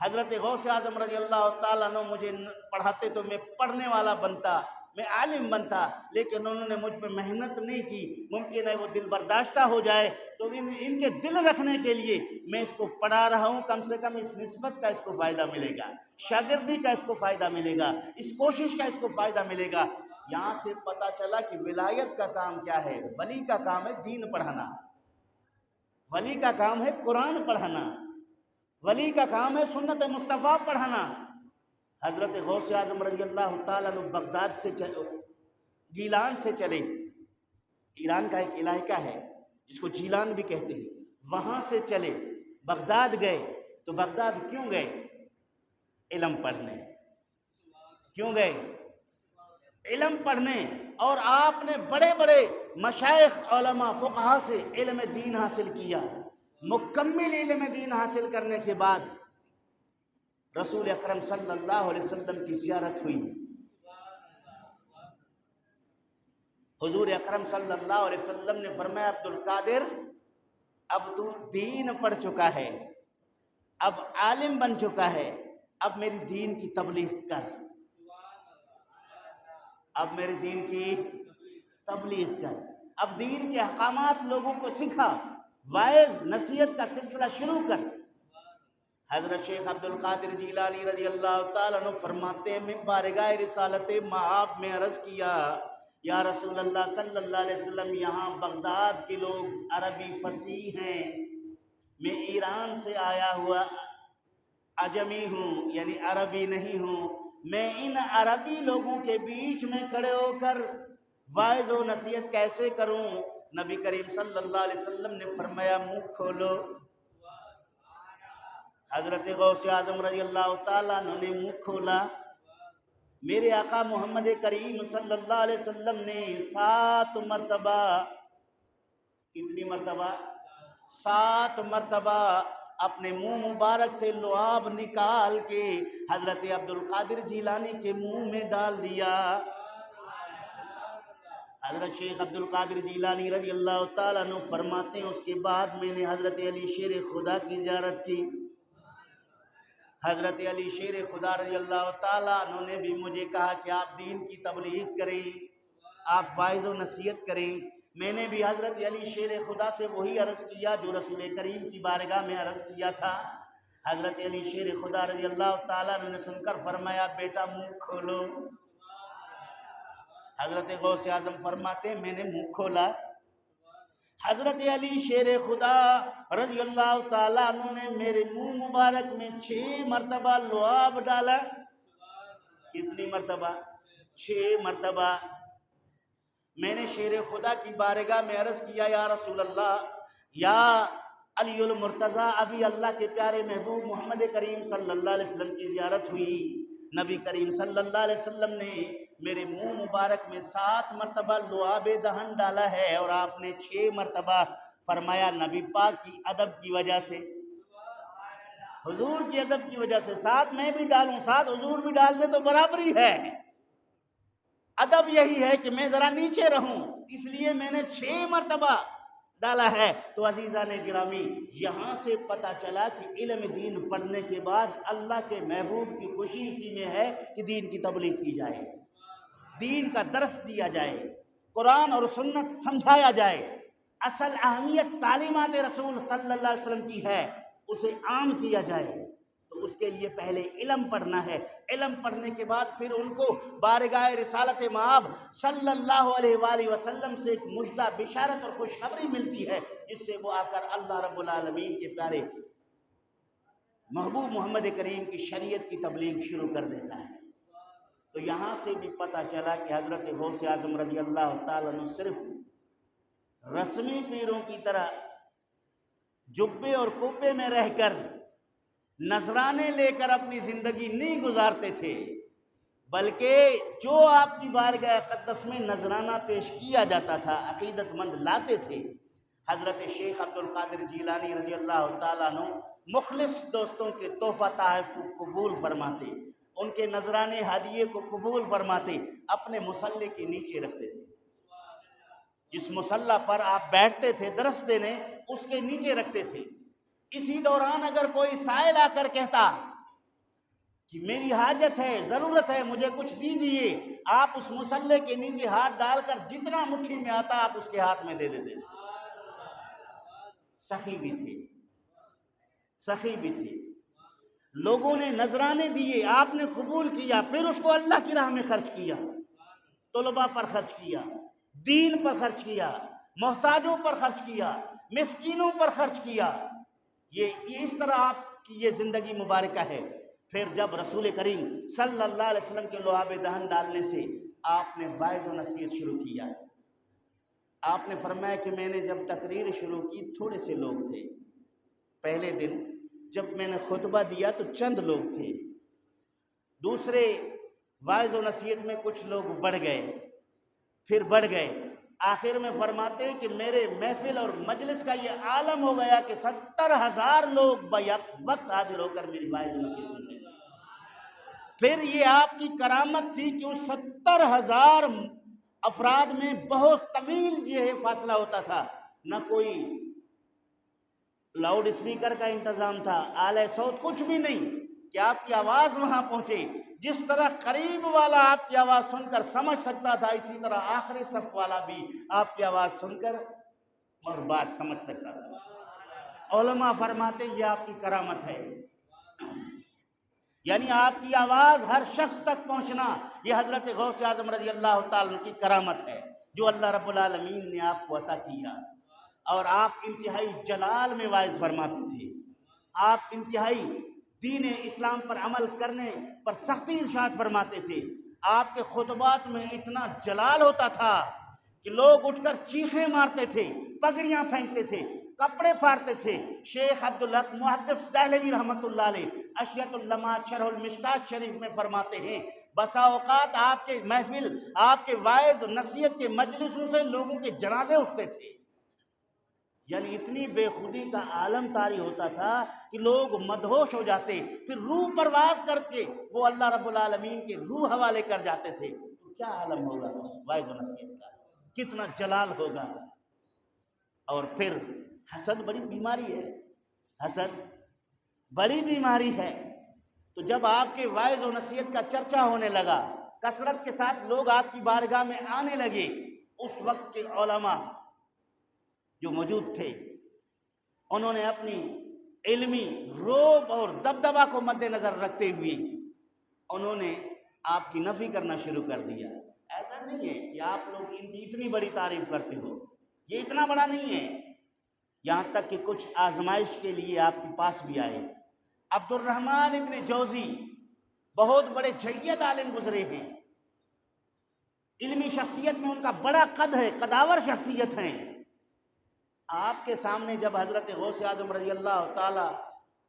Speaker 1: حضرت غوث اعظم رضی اللہ تعالیٰ عنہ مجھے پڑھاتے تو میں پڑھنے والا بنتا، میں عالم بنتا، لیکن انہوں نے مجھ پہ محنت نہیں کی، ممکن ہے وہ دل برداشتہ ہو جائے، تو ان کے دل رکھنے کے لیے میں اس کو پڑھا رہا ہوں، کم سے کم اس نسبت کا اس کو فائدہ ملے گا، شاگردی کا اس کو فائدہ ملے گا، اس کوشش کا اس کو فائدہ ملے گا۔ یہاں سے پتہ چلا کہ ولایت کا کام کیا ہے، ولی کا کام ہے دین پڑھانا، ولی کا کام ہے قرآن پڑھانا، ولی کا کام ہے سنت مصطفیٰ پڑھانا۔ حضرت غوث اعظم رضی اللہ تعالیٰ عنہ بغداد سے گیلان سے چلے، ایران کا ایک علاقہ ہے جس کو جیلان بھی کہتے ہیں، وہاں سے چلے بغداد گئے۔ تو بغداد کیوں گئے؟ علم پڑھنے۔ کیوں گئے؟ علم پڑھنے۔ اور آپ نے بڑے بڑے مشائخ علماء فقہا سے علم دین حاصل کیا۔ مکمل علم دین حاصل کرنے کے بعد رسول اکرم صلی اللہ علیہ وسلم کی زیارت ہوئی۔ حضور اکرم صلی اللہ علیہ وسلم نے فرمایا عبد القادر اب تو دین پڑھ چکا ہے، اب عالم بن چکا ہے، اب میری دین کی تبلیغ کر، اب میرے دین کی تبلیغ کر، اب دین کے احکامات لوگوں کو سکھا، واعظ نصیحت کا سلسلہ شروع کر۔ حضرت شیخ عبد القادر جیلانی رضی اللہ تعالیٰ عنہ فرماتے ہیں میں بارگاہ رسالت مآب میں عرض کیا یا رسول اللہ صلی اللہ علیہ وسلم، یہاں بغداد کے لوگ عربی فصیح ہیں، میں ایران سے آیا ہوا عجمی ہوں، یعنی عربی نہیں ہوں، میں ان عربی لوگوں کے بیچ میں کھڑے ہو کر واعظ و نصیحت کیسے کروں؟ نبی کریم صلی اللہ علیہ وسلم نے فرمایا منہ کھولو۔ حضرت غوث اعظم رضی اللہ تعالیٰ عنہ نے منہ کھولا۔ میرے آقا محمد کریم صلی اللہ علیہ وسلم نے 7 مرتبہ، کتنی مرتبہ؟ 7 مرتبہ اپنے منہ مبارک سے لعاب نکال کے حضرت عبد القادر جیلانی کے منہ میں ڈال دیا۔ حضرت شیخ عبد القادر جیلانی رضی اللہ تعالیٰ عنہ فرماتے ہیں اس کے بعد میں نے حضرت علی شیر خدا کی زیارت کی۔ حضرت علی شیر خدا رضی اللہ تعالیٰ عنہ نے بھی مجھے کہا کہ آپ دین کی تبلیغ کریں، آپ واعظ و نصیحت کریں۔ میں نے بھی حضرت علی شیر خدا سے وہی عرض کیا جو رسول کریم کی بارگاہ میں عرض کیا تھا۔ حضرت علی شیر خدا رضی اللہ تعالیٰ عنہ نے سن کر فرمایا بیٹا منہ کھولو۔ حضرت غوث اعظم فرماتے ہیں میں نے منہ کھولا۔ حضرت علی شیر خدا رضی اللہ تعالیٰ عنہ نے میرے منہ مبارک میں 6 مرتبہ لعاب ڈالا۔ کتنی مرتبہ؟ 6 مرتبہ۔ میں نے شیر خدا کی بارگاہ میں عرض کیا یا رسول اللہ، یا علی المرتضیٰ، ابھی اللہ کے پیارے محبوب محمد کریم صلی اللہ علیہ وسلم کی زیارت ہوئی، نبی کریم صلی اللہ علیہ وسلم نے میرے منہ مبارک میں 7 مرتبہ لعاب دہن ڈالا ہے اور آپ نے 6 مرتبہ فرمایا نبی پاک کی ادب کی وجہ سے، حضور کی ادب کی وجہ سے 7 میں بھی ڈالوں 7 حضور بھی ڈال دے تو برابری ہے۔ ادب یہی ہے کہ میں ذرا نیچے رہوں، اس لیے میں نے 6 مرتبہ ڈالا ہے۔ تو عزیزان گرامی، یہاں سے پتہ چلا کہ علم دین پڑھنے کے بعد اللہ کے محبوب کی خوشی اسی میں ہے کہ دین کی تبلیغ کی جائے، دین کا درس دیا جائے، قرآن اور سنت سمجھایا جائے۔ اصل اہمیت تعلیمات رسول صلی اللہ علیہ وسلم کی ہے، اسے عام کیا جائے، تو اس کے لیے پہلے علم پڑھنا ہے، علم پڑھنے کے بعد پھر ان کو بارگاہ رسالت مآب صلی اللہ علیہ وآلہ وسلم سے ایک مژدہ بشارت اور خوشخبری ملتی ہے، جس سے وہ آ کر اللہ رب العالمین کے پیارے محبوب محمد کریم کی شریعت کی تبلیغ شروع کر دیتا ہے۔ تو یہاں سے بھی پتہ چلا کہ حضرت غوث اعظم رضی اللہ تعالیٰ عنہ صرف رسمی پیروں کی طرح جبے اور کبے میں رہ کر نذرانے لے کر اپنی زندگی نہیں گزارتے تھے، بلکہ جو آپ کی بارگاہ اقدس میں نذرانہ پیش کیا جاتا تھا عقیدت مند لاتے تھے، حضرت شیخ عبد القادر جیلانی رضی اللہ تعالیٰ عنہ مخلص دوستوں کے تحفہ تحائف کو قبول فرماتے، ان کے نذرانے ہدیے کو قبول فرماتے، اپنے مصلے کے نیچے رکھتے تھے۔ جس مصلہ پر آپ بیٹھتے تھے درس دینے، اس کے نیچے رکھتے تھے۔ اسی دوران اگر کوئی سائل آ کر کہتا کہ میری حاجت ہے، ضرورت ہے، مجھے کچھ دیجئے، آپ اس مصلے کے نیچے ہاتھ ڈال کر جتنا مٹھی میں آتا آپ اس کے ہاتھ میں دے دیتے تھے۔ سخی بھی تھے، سخی بھی تھے۔ لوگوں نے نذرانے دیے، آپ نے قبول کیا، پھر اس کو اللہ کی راہ میں خرچ کیا، طلباء پر خرچ کیا، دین پر خرچ کیا، محتاجوں پر خرچ کیا، مسکینوں پر خرچ کیا۔ یہ اس طرح آپ کی یہ زندگی مبارکہ ہے۔ پھر جب رسول کریم صلی اللہ علیہ وسلم کے لعاب دہن ڈالنے سے آپ نے واعظ و نصیحت شروع کیا ہے۔ آپ نے فرمایا کہ میں نے جب تقریر شروع کی تھوڑے سے لوگ تھے، پہلے دن جب میں نے خطبہ دیا تو چند لوگ تھے، دوسرے واعظ و نصیحت میں کچھ لوگ بڑھ گئے، پھر بڑھ گئے، آخر میں فرماتے ہیں کہ میرے محفل اور مجلس کا یہ عالم ہو گیا کہ 70,000 لوگ بیک وقت حاضر ہو کر میری واعظ و نصیحت سنتے تھے۔ پھر یہ آپ کی کرامت تھی کہ اس 70,000 افراد میں بہت طویل یہ فاصلہ ہوتا تھا، نہ کوئی لاؤڈ اسپیکر کا انتظام تھا، اعلی صوت کچھ بھی نہیں کہ آپ کی آواز وہاں پہنچے۔ جس طرح قریب والا آپ کی آواز سن کر سمجھ سکتا تھا، اسی طرح آخری صف والا بھی آپ کی آواز سن کر اور بات سمجھ سکتا تھا۔ علماء فرماتے یہ آپ کی کرامت ہے، یعنی آپ کی آواز ہر شخص تک پہنچنا یہ حضرت غوث اعظم رضی اللہ تعالیٰ عنہ کی کرامت ہے جو اللہ رب العالمین نے آپ کو عطا کیا۔ اور آپ انتہائی جلال میں واعظ فرماتے تھے، آپ انتہائی دین اسلام پر عمل کرنے پر سختی ارشاد فرماتے تھے۔ آپ کے خطبات میں اتنا جلال ہوتا تھا کہ لوگ اٹھ کر چیخیں مارتے تھے، پگڑیاں پھینکتے تھے، کپڑے پھاڑتے تھے۔ شیخ عبدالحق محدث دہلوی رحمۃ اللہ علیہ اشیاۃ اللمعات شرح المشکات شریف میں فرماتے ہیں بسا اوقات آپ کے محفل، آپ کے واعظ نصیحت کے مجلسوں سے لوگوں کے جنازے اٹھتے تھے، یعنی اتنی بے خودی کا عالم طاری ہوتا تھا کہ لوگ مدہوش ہو جاتے، پھر روح پرواز کر کے وہ اللہ رب العالمین کے روح حوالے کر جاتے تھے۔ تو کیا عالم ہوگا اس واعظ و نصیحت کا، کتنا جلال ہوگا۔ اور پھر حسد بڑی بیماری ہے، حسد بڑی بیماری ہے۔ تو جب آپ کے واعظ و نصیحت کا چرچا ہونے لگا، کثرت کے ساتھ لوگ آپ کی بارگاہ میں آنے لگے، اس وقت کے علماء جو موجود تھے انہوں نے اپنی علمی رعب اور دبدبہ کو مد نظر رکھتے ہوئے انہوں نے آپ کی نفی کرنا شروع کر دیا۔ ایسا نہیں ہے کہ آپ لوگ ان کی اتنی بڑی تعریف کرتے ہو، یہ اتنا بڑا نہیں ہے، یہاں تک کہ کچھ آزمائش کے لیے آپ کے پاس بھی آئے۔ عبد الرحمن ابن جوزی بہت بڑے جید عالم گزرے ہیں، علمی شخصیت میں ان کا بڑا قد ہے، قداور شخصیت ہیں۔ آپ کے سامنے جب حضرت غوث اعظم رضی اللہ تعالی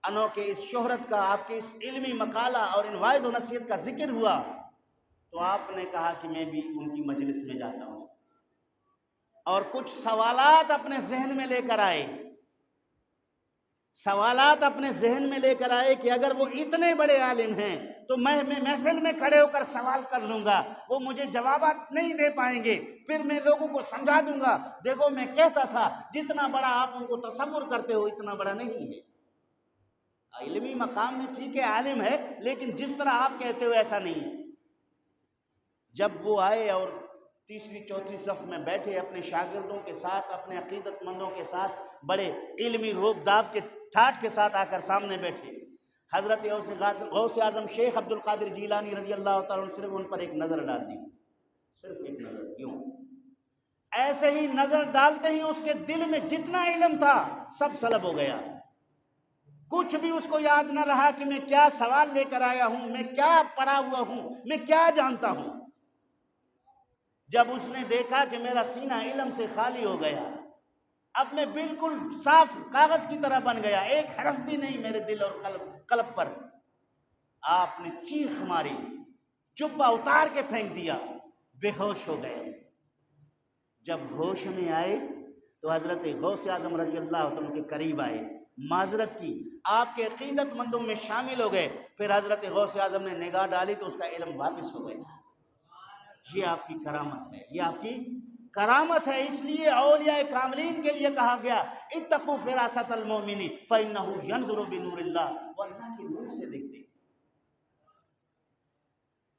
Speaker 1: عنہ کے اس شہرت کا، آپ کے اس علمی مقالہ اور ان واعظ و نصیحت کا ذکر ہوا تو آپ نے کہا کہ میں بھی ان کی مجلس میں جاتا ہوں، اور کچھ سوالات اپنے ذہن میں لے کر آئے، سوالات اپنے ذہن میں لے کر آئے کہ اگر وہ اتنے بڑے عالم ہیں تو میں محفل میں کھڑے ہو کر سوال کر لوں گا، وہ مجھے جوابات نہیں دے پائیں گے، پھر میں لوگوں کو سمجھا دوں گا دیکھو میں کہتا تھا جتنا بڑا آپ ان کو تصور کرتے ہو اتنا بڑا نہیں ہے۔ علمی مقام میں ٹھیک ہے عالم ہے، لیکن جس طرح آپ کہتے ہو ایسا نہیں ہے۔ جب وہ آئے اور تیسری چوتھی صف میں بیٹھے اپنے شاگردوں کے ساتھ، اپنے عقیدت مندوں کے ساتھ، بڑے علمی روب داب کے ٹھاٹ کے ساتھ آ کر سامنے بیٹھے، حضرت غوث اعظم شیخ عبد القادر جیلانی رضی اللہ تعالیٰ عنہ صرف ان پر ایک نظر ڈال دی، صرف ایک نظر، کیوں؟ ایسے ہی نظر ڈالتے ہی اس کے دل میں جتنا علم تھا سب سلب ہو گیا، کچھ بھی اس کو یاد نہ رہا کہ میں کیا سوال لے کر آیا ہوں، میں کیا پڑھا ہوا ہوں، میں کیا جانتا ہوں۔ جب اس نے دیکھا کہ میرا سینہ علم سے خالی ہو گیا، اب میں بالکل صاف کاغذ کی طرح بن گیا، ایک حرف بھی نہیں میرے دل اور قلب پر، آپ نے چیخ ماری، جبہ اتار کے پھینک دیا، بے ہوش ہو گئے۔ جب ہوش میں آئے تو حضرت غوث اعظم رضی اللہ عنہ کے قریب آئے، معذرت کی، آپ کے عقیدت مندوں میں شامل ہو گئے۔ پھر حضرت غوث اعظم نے نگاہ ڈالی تو اس کا علم واپس ہو گیا۔ یہ آپ کی کرامت ہے، یہ آپ کی کرامت ہے۔ اس لیے اولیاء کاملین کے لیے کہا گیا اتقوا فراست المؤمن فإنه ينظر بنور اللہ، وہ اللہ کے نور سے دیکھتے ہیں۔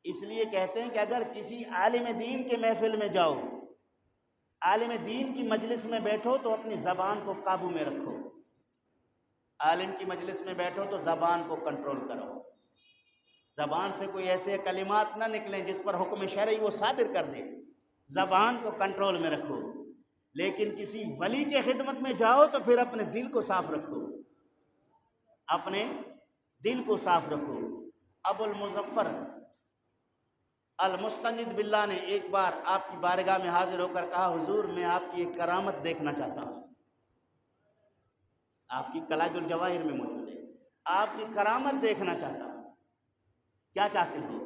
Speaker 1: اس لیے کہتے ہیں کہ اگر کسی عالم دین کے محفل میں جاؤ، عالم دین کی مجلس میں بیٹھو تو اپنی زبان کو قابو میں رکھو، عالم کی مجلس میں بیٹھو تو زبان کو کنٹرول کرو، زبان سے کوئی ایسے کلمات نہ نکلیں جس پر حکم شرعی وہ صادر کر دے، زبان کو کنٹرول میں رکھو۔ لیکن کسی ولی کے خدمت میں جاؤ تو پھر اپنے دل کو صاف رکھو، اپنے دل کو صاف رکھو۔ ابو المظفر المستنجد باللہ نے ایک بار آپ کی بارگاہ میں حاضر ہو کر کہا حضور میں آپ کی ایک کرامت دیکھنا چاہتا ہوں، آپ کی کلائد الجواہر میں موجود ہے، آپ کی کرامت دیکھنا چاہتا ہوں، کیا چاہتے ہو؟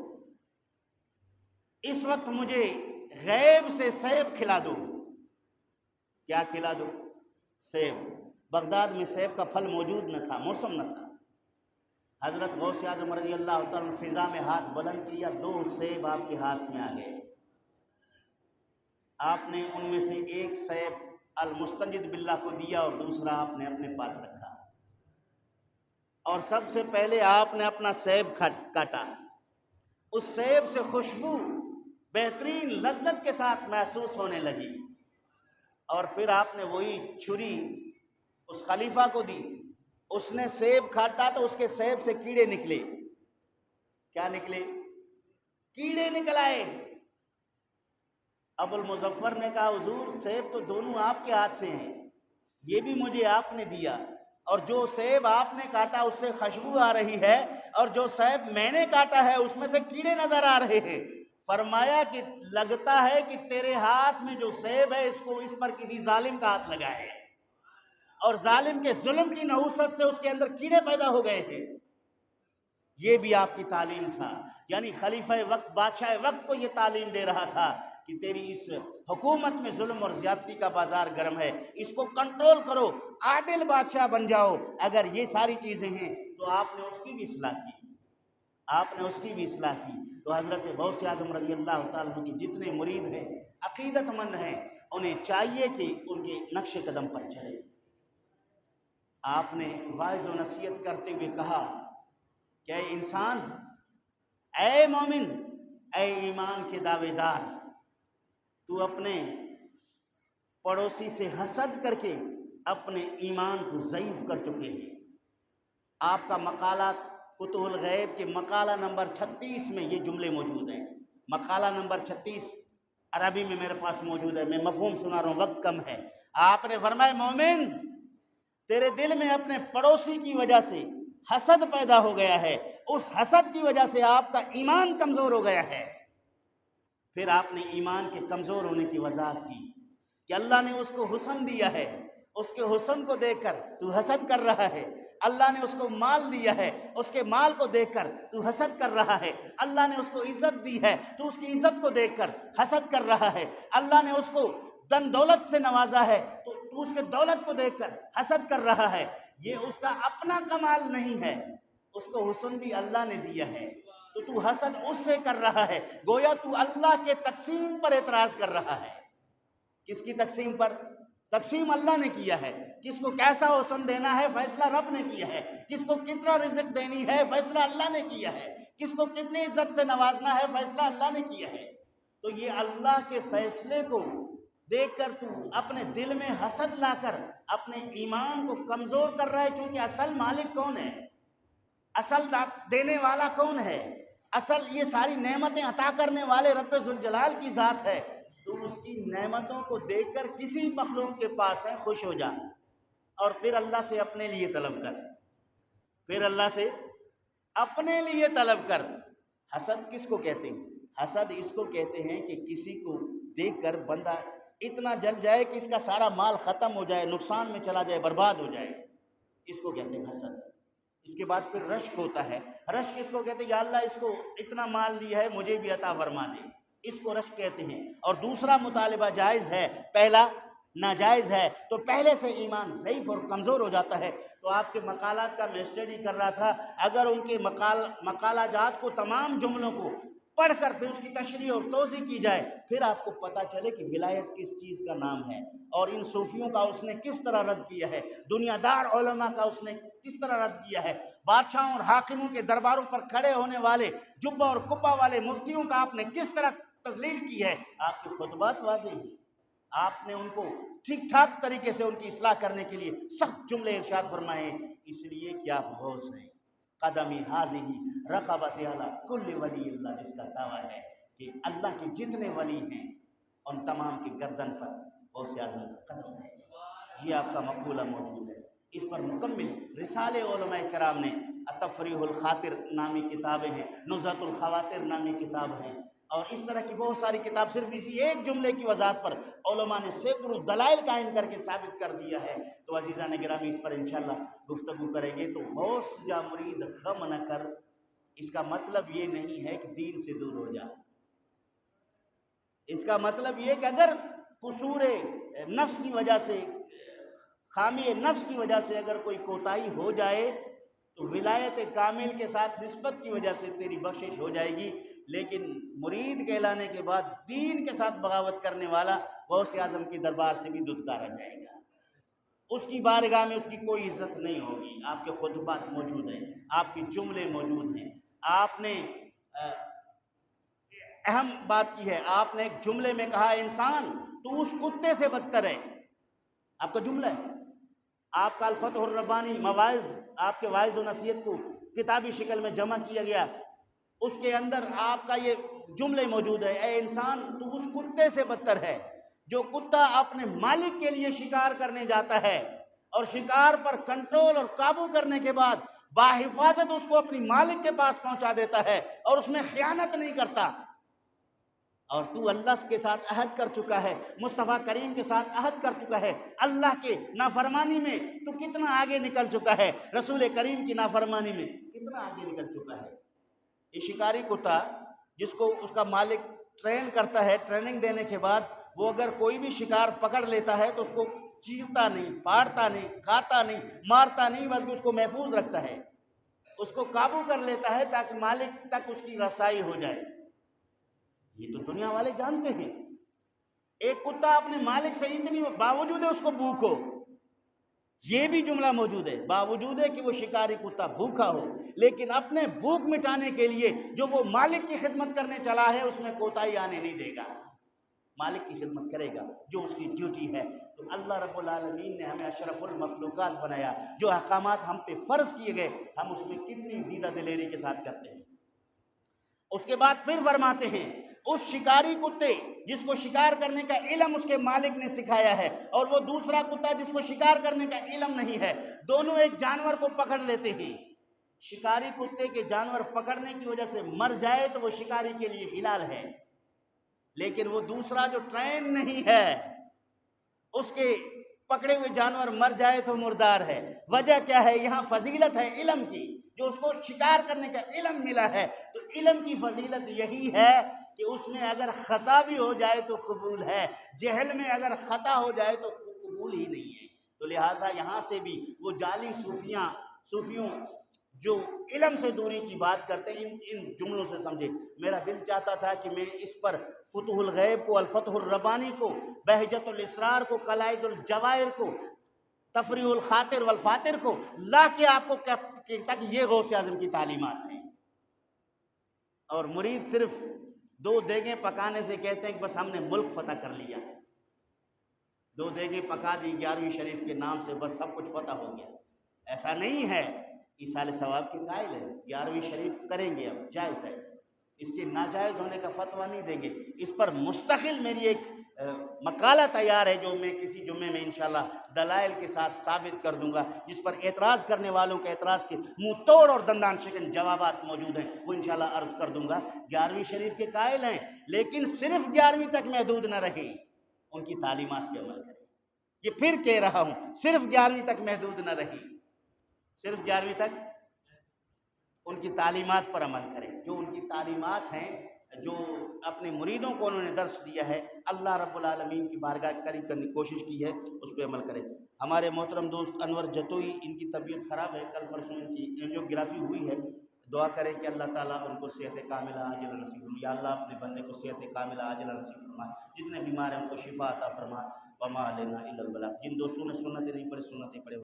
Speaker 1: اس وقت مجھے غیب سے سیب کھلا دو۔ کیا کھلا دو؟ سیب۔ بغداد میں سیب کا پھل موجود نہ تھا، موسم نہ تھا۔ حضرت غوث اعظم رضی اللہ تعالیٰ عنہ فضا میں ہاتھ بلند کیا، 2 سیب آپ کے ہاتھ میں آ گئے۔ آپ نے ان میں سے ایک سیب المستنجد باللہ کو دیا اور دوسرا آپ نے اپنے پاس رکھا، اور سب سے پہلے آپ نے اپنا سیب کاٹا۔ اس سیب سے خوشبو بہترین لذت کے ساتھ محسوس ہونے لگی، اور پھر آپ نے وہی چھری اس خلیفہ کو دی، اس نے سیب کاٹا تو اس کے سیب سے کیڑے نکلے۔ کیا نکلے؟ کیڑے نکل آئے۔ ابو المظفر نے کہا حضور سیب تو دونوں آپ کے ہاتھ سے ہیں، یہ بھی مجھے آپ نے دیا، اور جو سیب آپ نے کاٹا اس سے خوشبو آ رہی ہے، اور جو سیب میں نے کاٹا ہے اس میں سے کیڑے نظر آ رہے ہیں۔ فرمایا کہ لگتا ہے کہ تیرے ہاتھ میں جو سیب ہے اس پر کسی ظالم کا ہاتھ لگا ہے، اور ظالم کے ظلم کی نحوست سے اس کے اندر کیڑے پیدا ہو گئے تھے۔ یہ بھی آپ کی تعلیم تھا، یعنی خلیفہ وقت بادشاہ وقت کو یہ تعلیم دے رہا تھا کہ تیری اس حکومت میں ظلم اور زیادتی کا بازار گرم ہے، اس کو کنٹرول کرو، عادل بادشاہ بن جاؤ۔ اگر یہ ساری چیزیں ہیں تو آپ نے اس کی بھی اصلاح کی، آپ نے اس کی بھی اصلاح کی۔ تو حضرت غوث اعظم رضی اللہ تعالیٰ عنہ کے جتنے مرید ہیں، عقیدت مند ہیں، انہیں چاہیے کہ ان کے نقش قدم پر چلے۔ آپ نے واعظ و نصیحت کرتے ہوئے کہا کہ اے انسان، اے مومن، اے ایمان کے دعوے دار، تو اپنے پڑوسی سے حسد کر کے اپنے ایمان کو ضعیف کر چکے ہیں۔ آپ کا مقالہ فتح الغیب کے مقالہ نمبر 36 میں یہ جملے موجود ہیں۔ مقالہ نمبر 36 عربی میں میرے پاس موجود ہے، میں مفہوم سنا رہا ہوں، وقت کم ہے۔ آپ نے فرمایا مومن، تیرے دل میں اپنے پڑوسی کی وجہ سے حسد پیدا ہو گیا ہے، اس حسد کی وجہ سے آپ کا ایمان کمزور ہو گیا ہے۔ پھر آپ نے ایمان کے کمزور ہونے کی وضاحت کی کہ اللہ نے اس کو حسن دیا ہے، اس کے حسن کو دیکھ کر تو حسد کر رہا ہے۔ اللہ نے اس کو مال دیا ہے، اس کے مال کو دیکھ کر تو حسد کر رہا ہے۔ اللہ نے اس کو عزت دی ہے، تو اس کی عزت کو دیکھ کر حسد کر رہا ہے۔ اللہ نے اس کو دن دولت سے نوازا ہے، تو اس کے دولت کو دیکھ کر حسد کر رہا ہے۔ یہ اس کا اپنا کمال نہیں ہے، اس کو حسن بھی اللہ نے دیا ہے، تو حسد اس سے کر رہا ہے۔ گویا تو اللہ کے تقسیم پر اعتراض کر رہا ہے۔ کس کی تقسیم پر؟ تقسیم اللہ نے کیا ہے، کس کو کیسا حسن دینا ہے فیصلہ رب نے کیا ہے، کس کو کتنا رزق دینی ہے فیصلہ اللہ نے کیا ہے، کس کو کتنی عزت سے نوازنا ہے فیصلہ اللہ نے کیا ہے۔ تو یہ اللہ کے فیصلے کو دیکھ کر تو اپنے دل میں حسد لا کر اپنے ایمان کو کمزور کر رہا ہے، چونکہ اصل مالک کون ہے؟ اصل دینے والا کون ہے؟ اصل یہ ساری نعمتیں عطا کرنے والے رب ذوالجلال کی ذات ہے، تو اس کی نعمتوں کو دیکھ کر کسی مخلوق کے پاس ہے خوش ہو جا، اور پھر اللہ سے اپنے لیے طلب کر، پھر اللہ سے اپنے لیے طلب کر۔ حسد کس کو کہتے ہیں؟ حسد اس کو کہتے ہیں کہ کسی کو دیکھ کر بندہ اتنا جل جائے کہ اس کا سارا مال ختم ہو جائے، نقصان میں چلا جائے، برباد ہو جائے، اس کو کہتے ہیں حسد۔ اس کے بعد پھر رشک ہوتا ہے۔ رشک اس کو کہتے ہیں یا اللہ اس کو اتنا مال دیا ہے مجھے بھی عطا فرما دے، اس کو رشک کہتے ہیں۔ اور دوسرا مطالبہ جائز ہے، پہلا ناجائز ہے، تو پہلے سے ایمان ضعیف اور کمزور ہو جاتا ہے۔ تو آپ کے مقالات کا میں اسٹڈی کر رہا تھا، اگر ان کے مقالہ جات کو، تمام جملوں کو پڑھ کر پھر اس کی تشریح اور توضیح کی جائے، پھر آپ کو پتہ چلے کہ ولایت کس چیز کا نام ہے، اور ان صوفیوں کا اس نے کس طرح رد کیا ہے، دنیا دار علماء کا اس نے کس طرح رد کیا ہے، بادشاہوں اور حاکموں کے درباروں پر کھڑے ہونے والے جبہ اور کبہ والے مفتیوں کا آپ نے کس طرح تذلیل کی ہے۔ آپ کے خطبات واضح ہیں، آپ نے ان کو ٹھیک ٹھاک طریقے سے ان کی اصلاح کرنے کے لیے سخت جملے ارشاد فرمائے، اس لیے کہ آپ غوث ہیں۔ قدمی حاضی رقبت علی کل ولی اللہ، جس کا دعویٰ ہے کہ اللہ کے جتنے ولی ہیں ان تمام کی گردن پر غوث اعظم کا قدم ہے۔ یہ آپ کا مقولہ موجود ہے، اس پر مکمل رسالے علماء کرام نے، تفریح الخاطر نامی کتابیں ہیں، نزہۃ الخواطر نامی کتاب ہیں، اور اس طرح کی بہت ساری کتاب صرف اسی ایک جملے کی وضاحت پر علماء نے سینکڑوں دلائل قائم کر کے ثابت کر دیا ہے۔ تو عزیزان گرامی اس پر انشاءاللہ گفتگو کریں گے۔ تو غوث جا مرید غم نہ کر، اس کا مطلب یہ نہیں ہے کہ دین سے دور ہو جا، اس کا مطلب یہ کہ اگر قصور نفس کی وجہ سے، خامی نفس کی وجہ سے اگر کوئی کوتاہی ہو جائے تو ولایت کامل کے ساتھ نسبت کی وجہ سے تیری بخشش ہو جائے گی، لیکن مرید کہلانے کے بعد دین کے ساتھ بغاوت کرنے والا غوث اعظم کے دربار سے بھی دھتکارا جائے گا، اس کی بارگاہ میں اس کی کوئی عزت نہیں ہوگی۔ آپ کے خطبات موجود ہیں، آپ کے جملے موجود ہیں، آپ نے اہم بات کی ہے، آپ نے ایک جملے میں کہا انسان تو اس کتے سے بدتر ہے، آپ کا جملہ ہے۔ آپ کا الفتح الربانی مواعظ، آپ کے واعظ و نصیحت کو کتابی شکل میں جمع کیا گیا، اس کے اندر آپ کا یہ جملے موجود ہے، اے انسان تو اس کتے سے بدتر ہے جو کتا اپنے مالک کے لیے شکار کرنے جاتا ہے، اور شکار پر کنٹرول اور قابو کرنے کے بعد باحفاظت اس کو اپنی مالک کے پاس پہنچا دیتا ہے اور اس میں خیانت نہیں کرتا۔ اور تو اللہ کے ساتھ عہد کر چکا ہے، مصطفیٰ کریم کے ساتھ عہد کر چکا ہے، اللہ کے نافرمانی میں تو کتنا آگے نکل چکا ہے، رسول کریم کی نافرمانی میں کتنا آگے نکل چکا ہے۔ یہ شکاری کتا جس کو اس کا مالک ٹرین کرتا ہے، ٹریننگ دینے کے بعد وہ اگر کوئی بھی شکار پکڑ لیتا ہے تو اس کو چیرتا نہیں، پاڑتا نہیں، کھاتا نہیں، مارتا نہیں، بلکہ اس کو محفوظ رکھتا ہے، اس کو قابو کر لیتا ہے تاکہ مالک تک اس کی رسائی ہو جائے۔ یہ تو دنیا والے جانتے ہیں۔ ایک کتا اپنے مالک سے اتنی باوجود ہے اس کو بھوک ہو، یہ بھی جملہ موجود ہے، باوجود ہے کہ وہ شکاری کتا بھوکا ہو، لیکن اپنے بھوک مٹانے کے لیے جو وہ مالک کی خدمت کرنے چلا ہے اس میں کوتاہی آنے نہیں دے گا، مالک کی خدمت کرے گا جو اس کی ڈیوٹی ہے۔ تو اللہ رب العالمین نے ہمیں اشرف المخلوقات بنایا، جو احکامات ہم پہ فرض کیے گئے ہم اس میں کتنی دیدہ دلیری کے ساتھ کرتے ہیں۔ اس کے بعد پھر فرماتے ہیں اس شکاری کتے جس کو شکار کرنے کا علم اس کے مالک نے سکھایا ہے، اور وہ دوسرا کتا جس کو شکار کرنے کا علم نہیں ہے، دونوں ایک جانور کو پکڑ لیتے ہیں، شکاری کتے کے جانور پکڑنے کی وجہ سے مر جائے تو وہ شکاری کے لیے حلال ہے، لیکن وہ دوسرا جو ٹرین نہیں ہے اس کے پکڑے ہوئے جانور مر جائے تو مردار ہے۔ وجہ کیا ہے؟ یہاں فضیلت ہے علم کی، جو اس کو شکار کرنے کا علم ملا ہے، تو علم کی فضیلت یہی ہے کہ اس میں اگر خطا بھی ہو جائے تو قبول ہے، جہل میں اگر خطا ہو جائے تو قبول ہی نہیں ہے۔ تو لہٰذا یہاں سے بھی وہ جعلی صوفیوں جو علم سے دوری کی بات کرتے ہیں ان جملوں سے سمجھے۔ میرا دل چاہتا تھا کہ میں اس پر فتح الغیب کو، الفتح الربانی کو، بہجت الاسرار کو، قلائد الجواہر کو، تفریح الخاطر والفاتر کو لا کے آپ کو تاکہ یہ غوث اعظم کی تعلیمات ہیں۔ اور مرید صرف 2 دیگیں پکانے سے کہتے ہیں کہ بس ہم نے ملک فتح کر لیا، 2 دیگیں پکا دی 11ویں شریف کے نام سے بس سب کچھ فتح ہو گیا، ایسا نہیں ہے۔ ایصال ثواب کے قائل ہیں، 11ویں شریف کریں گے، اب جائز ہے، اس کے ناجائز ہونے کا فتویٰ نہیں دیں گے۔ اس پر مستقل میری ایک مقالہ تیار ہے جو میں کسی جمعے میں انشاءاللہ دلائل کے ساتھ ثابت کر دوں گا، جس پر اعتراض کرنے والوں کے اعتراض کے منہ توڑ اور دندان شکن جوابات موجود ہیں، وہ انشاءاللہ عرض کر دوں گا۔ 11ویں شریف کے قائل ہیں، لیکن صرف 11ویں تک محدود نہ رہیں، ان کی تعلیمات پہ عمل کریں۔ یہ پھر کہہ رہا ہوں، صرف 11ویں تک محدود نہ رہیں، صرف 11ویں تک ان کی تعلیمات پر عمل کریں۔ جو ان کی تعلیمات ہیں، جو اپنے مریدوں کو انہوں نے درس دیا ہے، اللہ رب العالمین کی بارگاہ قریب کرنے کی کوشش کی ہے، اس پہ عمل کریں۔ ہمارے محترم دوست انور جتوئی، ان کی طبیعت خراب ہے، کل پرسوں ان کی اینجیوگرافی ہوئی ہے، دعا کریں کہ اللہ تعالیٰ ان کو صحت کاملہ عاجلہ نصیب فرمائے۔ یا اللہ اپنے بندے کو صحت کاملہ عاجلہ نصیب فرمائے، جتنے بیمار ہیں ان کو شفا عطا فرما۔ وما علینا الا البلاغ۔ جن دوستوں نے سنتیں نہیں پڑھی، سنتیں پڑھے۔